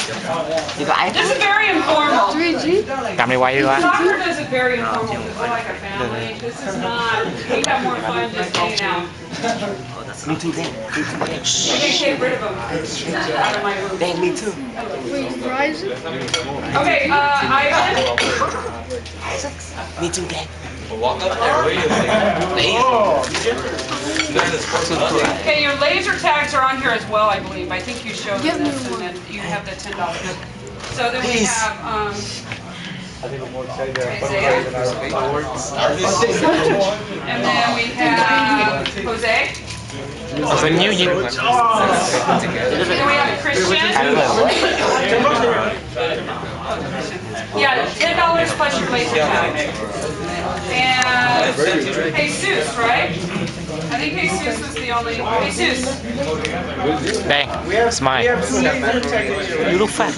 This is very informal. 3G. Cầm đi quay đi qua. Soccer does it very informal. We're like a family. This is not. We have more fun just hanging out. Me too, Dan. You can get rid of them out of my room. Dan, me too. Wait, Verizon? Okay, Ivan. Me too, Dan. Okay, your laser tags are on here as well, I believe. I think you showed Give me this, and one. then you have the $10. So then we have Isaiah, and then we have Jose. Jose nhiêu gì? Then we have Christian. Yeah, $10 plus your laser tag. And Jesus, right? I think Jesus was the only. Jesus. Đây, smile. You look fat.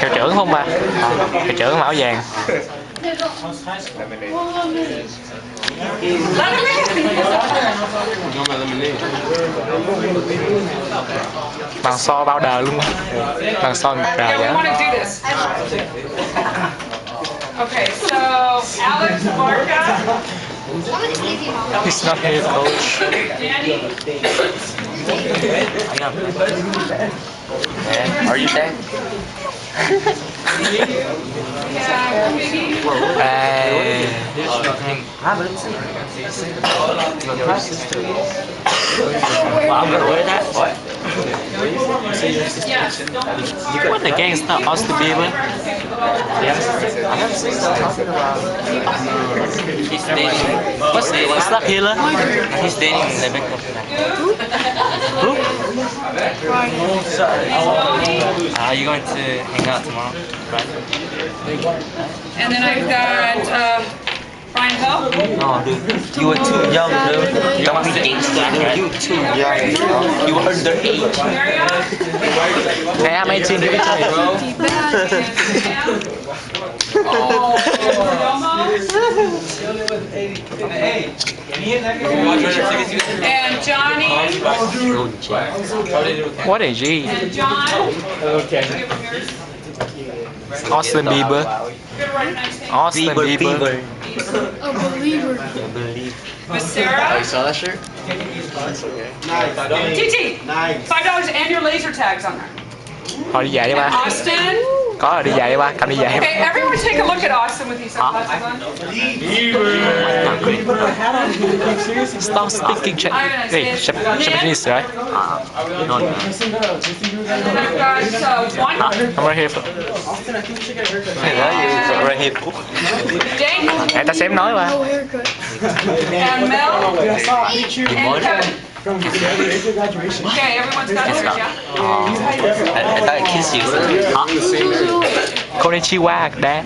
Hiệu trưởng không ba? Hiệu trưởng mão vàng. Bằng so bao đời luôn. Bằng so một đời Yeah, we vậy. want to do this. Okay, so Alex Barca, He's not here, coach. Danny, Are you there? yeah, Biggie. Ê, I'm gonna wear that. What? Yes, don't what against Austin Bieber? He's dating. What's that healer? He's dating Rebecca. Who? Are you going to hang out tomorrow? Right? And then I've got Brian Hill. No, dude. You were too young, dude. You must be gangster, right? You too young. You were underage. Mario. Hey, I'm 18, give it to me, bro. Oh, and Johnny. What a G. And John. Okay. Austin Bieber. Good, write a nice name. Austin Bieber. A believer. Miss Sarah. saw that shirt? TT. $5 and your laser tags on there. Thôi đi về đi ba. Austin. Có rồi đi về đi ba, cầm đi về. Okay, everyone take a look at Austin with these sunglasses on. Stop speaking Japanese, right? No. And then I've got one. I'm right here for... Right here. Dane. Để ta xem nói mà. No haircut. And Mel. And Kevin. Okay, everyone's got theirs, yeah? I thought I kissed you. Konnichiwa, Dad.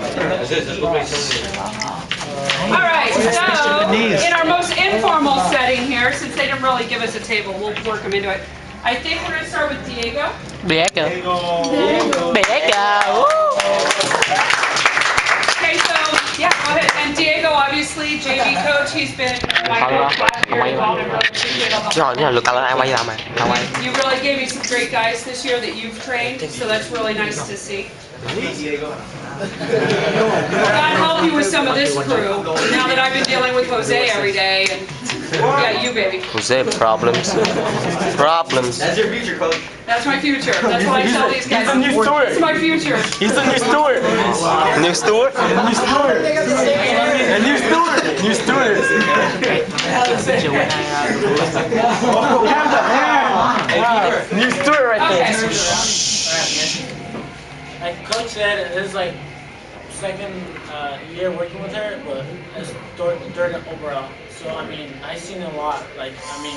Alright, so in our most informal setting here, since they didn't really give us a table, we'll work them into it. I think we're going to start with Diego. Diego. Diego. Okay, so yeah, go ahead. And Diego, obviously, JV coach, he's been my coach last year involved in really appreciate all the Nhưng mà lực là ai quay làm mà. Ai quay. You really gave me some great guys this year that you've trained, so that's really nice to see. God help you with some of this crew, now that I've been dealing with Jose every day, and yeah, you baby. Jose, problems. Problems. That's your future, coach. That's my future. That's what I tell these guys. He's a new steward. It's my future. He's a new steward. New steward? New steward. A new steward. New steward. New steward right there. Okay. Like Coach said, it's like second year working with her, but it's third overall. So I mean, I seen a lot. Like I mean,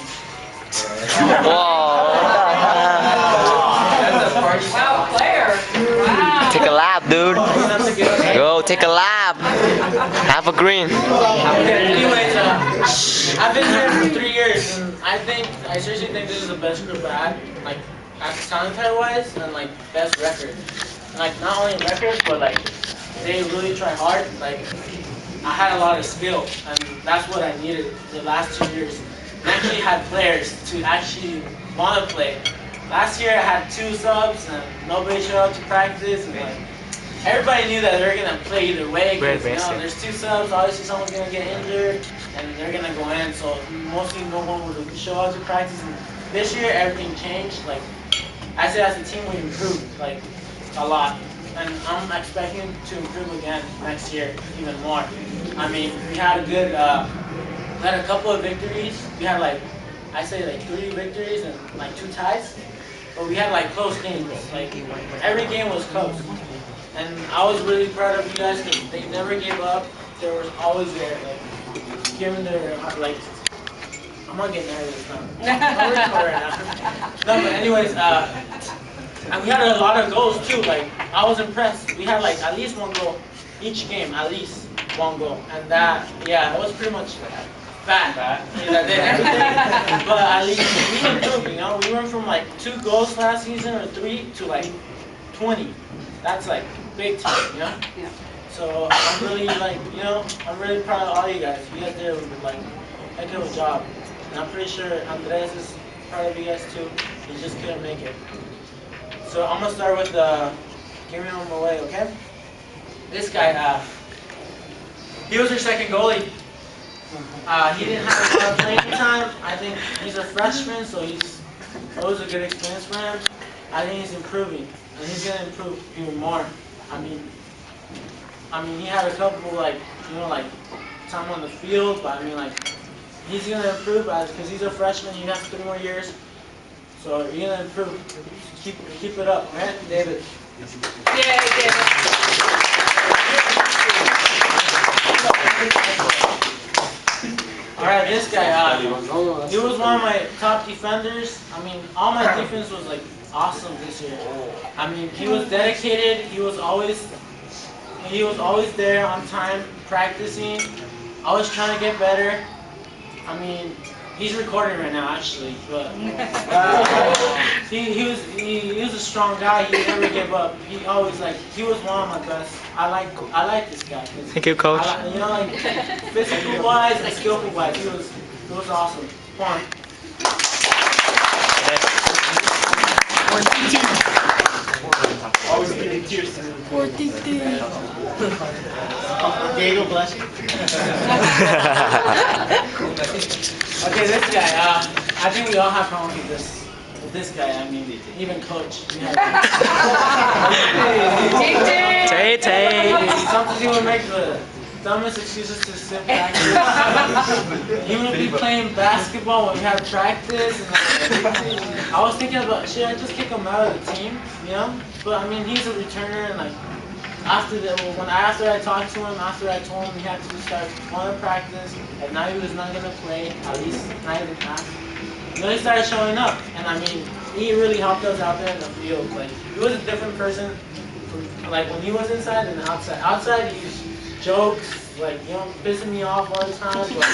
Wow, player. Wow. Take a lap, dude. Go, take a lap. Have a green. anyways, I've been here for 3 years, and I seriously think this is the best group I had. Like, talent wise, and like best record. Like not only records, but like they really try hard. Like I had a lot of skill, and that's what I needed the last 2 years. and actually had players to actually want to play. Last year I had 2 subs and nobody showed up to practice, and like everybody knew that they're gonna play either way because there's 2 subs. Obviously someone's gonna get injured and they're gonna go in, so mostly no one would show up to practice. And this year everything changed. Like I said, as a team we improved like a lot, and I'm expecting to improve again next year even more. I mean, we had a good, we had a couple of victories. We had like, I say like 3 victories and like 2 ties, but we had like close games. Like every game was close, and I was really proud of you guys because they never gave up. They were always there, like giving their like. I'm not getting nervous now. I'm recording right now. No, but anyways, and we had a lot of goals too. Like I was impressed. We had like at least 1 goal each game, at least 1 goal, and that, yeah, it was pretty much bad. That did everything, but at least we improved. You know, we went from like 2 goals last season or 3 to like 20. That's like big time, you know. Yeah. So I'm really like, you know, I'm really proud of all you guys. You guys did like a heck of a job, and I'm pretty sure Andres is proud of you guys too. He just couldn't make it. So I'm gonna start with giving him away, okay? This guy, he was your second goalie. He didn't have a lot of playing time. I think he's a freshman, so it was a good experience for him. I think he's improving, and he's gonna improve even more. I mean, he had a couple like, you know, like time on the field, but I mean like, he's gonna improve because he's a freshman. He has 3 more years. So you're gonna improve. Keep it up, right, David? Yay, David. All right, this guy. He was one of my top defenders. I mean, all my defense was like awesome this year. I mean, he was dedicated. He was always there on time, practicing. Always trying to get better. I mean. He's recording right now, actually, but he was a strong guy. He never gave up. He always he was one of my best. I like this guy. Thank you, coach. You know, like physical wise and skillful wise, he was awesome. Come on. Always getting tears. Diego, bless you. Okay, this guy. I think we all have problems with this guy. I mean, even coach. Sometimes he would make the dumbest excuses to sit back. He would be playing basketball when we had practice. And I was thinking about, should I just kick him out of the team? You know? But I mean, he's a returner, and like after I talked to him, after I told him he had to start going to practice, and now he was not gonna play, at least not even half. You know, he started showing up, and I mean, he really helped us out there in the field. Like he was a different person, like when he was inside and outside. Outside, he jokes, like, you know, pissing me off all the time. But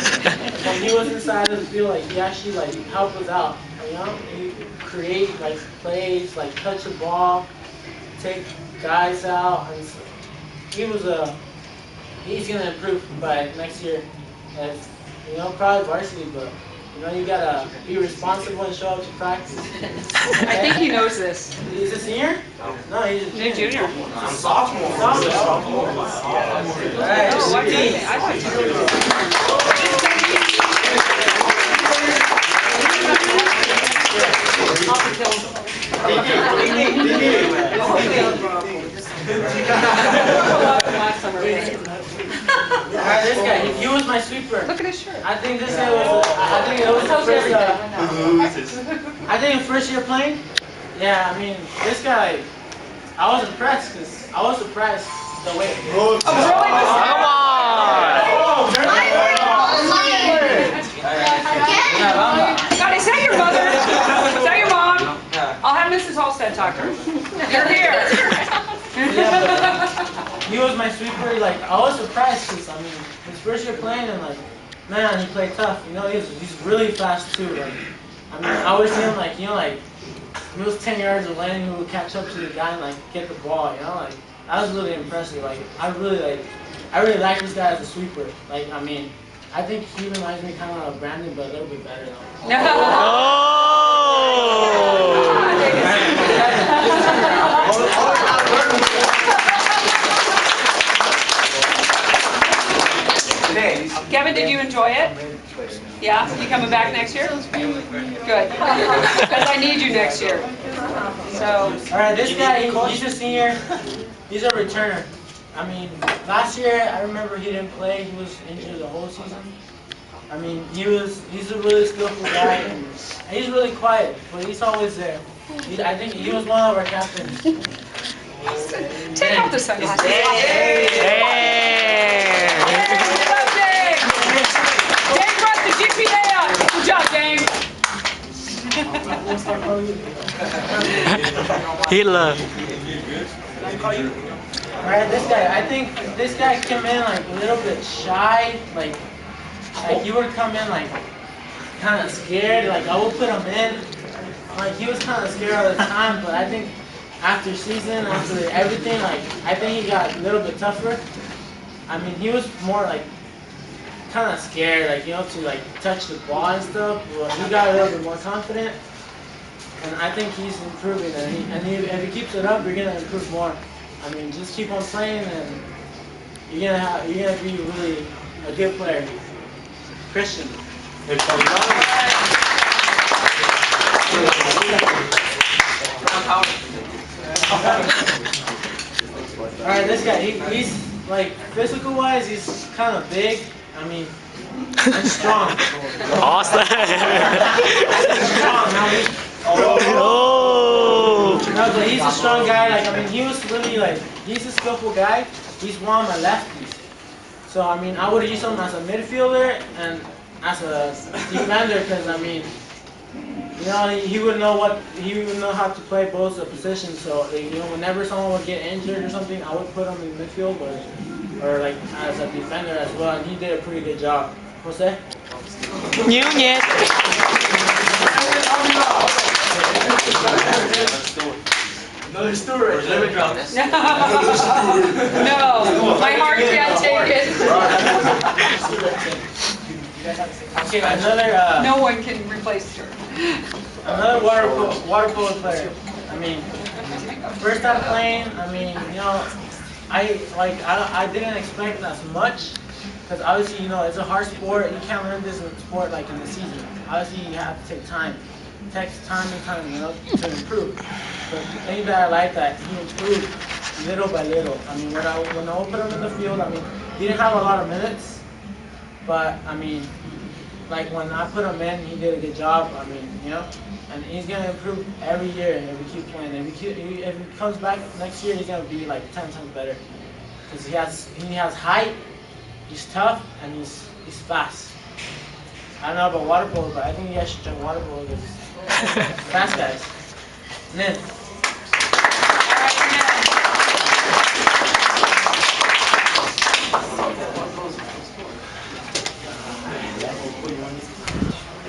when he was inside of the field, like he actually like helped us out. You know, he create like plays, like touch the ball, take guys out, and he's gonna improve by next year. And, you know, probably varsity, but you know, you gotta be responsible and show up to practice. I think he knows this. He's a senior? No, he's a junior. I'm a sophomore. Sophomore. Alright, Alright, this guy, he was my sweeper. Look at his shirt. I think this guy was, I think it was his first year playing. Yeah, I mean, this guy, I was impressed because I was surprised the way. Come God, is that your mother? Is that your mom? I'll have Mrs. Halstead talk to her. You're here. He was my sweeper. Like, I was surprised because, I mean, his first year playing, and like, man, he played tough. You know, he's really fast too. Like, I mean, I always see him like, you know, like, he was 10 yards away and he would catch up to the guy and like get the ball. You know, like, that was really impressive. Like, I really like this guy as a sweeper. Like, I mean, I think he reminds me kind of Brandon, but a little bit better though. Kevin, did you enjoy it? Yeah? You coming back next year? Good. Because I need you next year. So. Alright, this guy, he's a senior. He's a returner. I mean, last year, I remember he didn't play. He was injured the whole season. I mean, he's a really skillful guy. And he's really quiet, but he's always there. I think he was one of our captains. Take off the sunglasses. Dang brought the GPA up. Good job, Dang. Hitler. Alright, this guy. I think this guy came in like a little bit shy. Like you would come in like kind of scared. Like I would put him in. Like he was kind of scared all the time, but I think after season, after everything, like I think he got a little bit tougher. I mean, he was more like kind of scared, like to like touch the ball and stuff. But he got a little bit more confident, and I think he's improving. And if he keeps it up, you're gonna improve more. I mean, just keep on playing, and you're gonna be really a good player. Christian. Alright, this guy, he's like physical wise, he's kind of big. I mean, and strong. Awesome. Strong, Oh. no, but he's a strong guy. Like, I mean, he was really like, he's a skillful guy. He's one of my lefties. So, I mean, I would use him as a midfielder and as a defender because, I mean, he would know how to play both the positions. So, whenever someone would get injured or something, I would put him in midfield or like as a defender as well. And he did a pretty good job. Jose? Nhiều nhẹt. Another story. No, my heart can't take it. Okay, another. No one can replace her. Another water polo player. I mean, first time playing. I mean, I didn't expect as much because obviously it's a hard sport. You can't learn this sport like in the season. Obviously you have to take time. It takes time and time, to improve. But the thing that I like that he improved little by little. I mean, when I would put him in the field, I mean, he didn't have a lot of minutes, but I mean, like when I put him in, he did a good job. I mean, and he's gonna improve every year if we keep playing. If he comes back next year, he's gonna be like 10 times better because he has height, he's tough, and he's fast. I don't know about water polo, but I think you guys should try water polo because fast guys. Nin.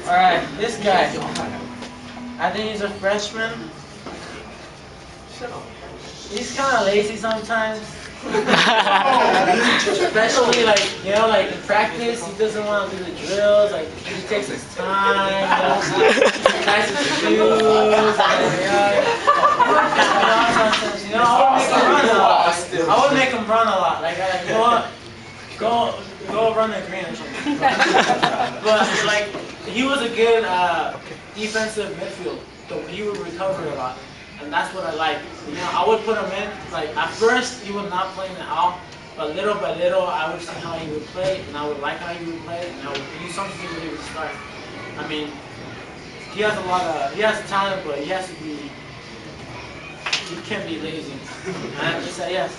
Alright, this guy. I think he's a freshman. He's kind of lazy sometimes. Especially like in practice, he doesn't want to do the drills. Like he takes his time, ties his shoes, I would make him run a lot. Like go run the green or something. But like he was a good defensive midfield, so he would recover a lot. And that's what I like. I would put him in, like at first he was not playing at all, but little by little I would see how he would play, and I would like how he would play, and I would do something when he would start. I mean, he has talent, but he can't be lazy. And I have to say yes.